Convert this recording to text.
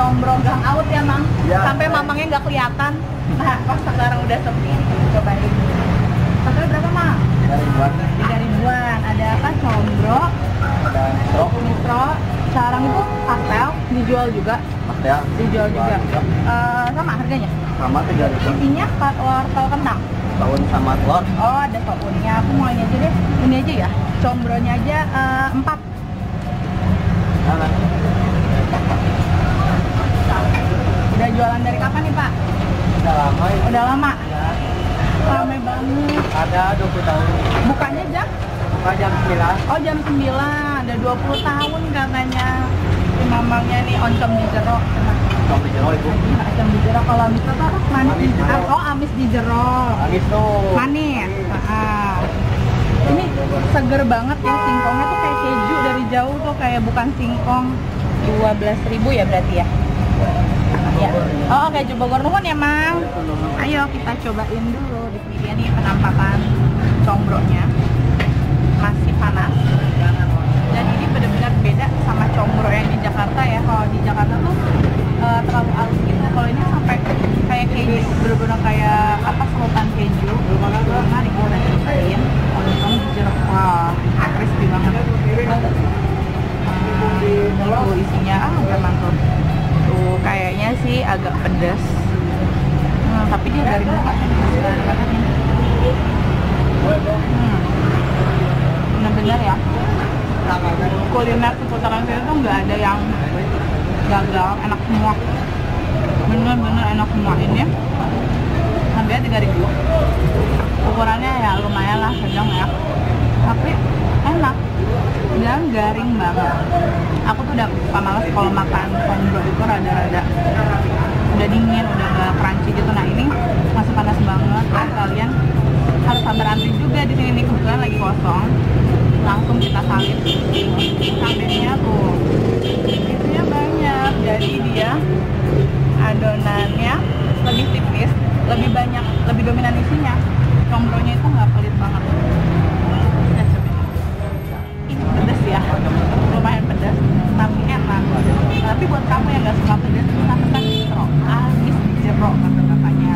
combro gang out ya, Mang. Ya, sampai mamangnya nggak kelihatan. Nah, pas sekarang udah sepi, cobain. Harganya berapa, Mang? 3.000-an. 3.000-an. Ada apa? Combro, Ada nitro, carang itu pastel, dijual juga. pastel. Dijual juga. Sama harganya? Sama 3.000. Isinya wortel kentang. Daun sama telur. Oh, ada sounnya. Aku mau ini aja deh. Ini aja ya. Combronya aja 4. Nah, Udah jualan dari kapan nih, Pak? udah lama ya. Udah lama. Ya, Rame banget. ada 20 tahun. Bukanya jam? Buka jam 9. Oh, jam 9. Ada 20 tahun katanya. Si mamangnya nih oncom di jero. Tom di jero itu. Oncom di jero. Kalau amis itu apa? Manis di jero. Oh, amis di jero. Habis tuh. Manis. Ini seger banget ya, singkongnya tuh kayak keju dari jauh tuh, kayak bukan singkong. 12.000 ya berarti ya? Ya. Oh, keju Bogor nuhun ya, Mang. Ayo kita cobain dulu. Di sini dia nih penampakan combronya. Masih panas. Dan ini benar-benar beda sama combro yang di Jakarta ya. Kalau di Jakarta tuh terlalu halus gitu. Kalau ini sampai kayak keju, bener-bener kayak apa, serutan keju. Menarik udah cobain. Oncom jeruk, wah, crispy banget. Tuh isinya memang tuh. Tuh kayaknya sih agak pedas. Tapi dia dari muka bener-bener ya. Kuliner seputaran sini tuh nggak ada yang gagal, enak semua. Bener-bener enak semua ini. Harganya 3.000. Ukurannya ya lumayan lah, sedang ya. Tapi enak dan garing banget. Aku tuh udah males kalau makan combro itu rada-rada udah dingin, udah gak crunchy gitu. Nah ini masih panas banget. Kalian harus sabar antri juga di sini nih, kebetulan lagi kosong. Langsung kita salin. Cabenya tuh isinya banyak, jadi dia adonannya lebih tipis, lebih banyak, lebih dominan isinya. Combronya itu nggak pelit banget. Ini pedas ya, lumayan pedas, tapi enak. Tapi buat kamu yang nggak suka pedas, bisa pesan nitro, amis di jero kata bapaknya.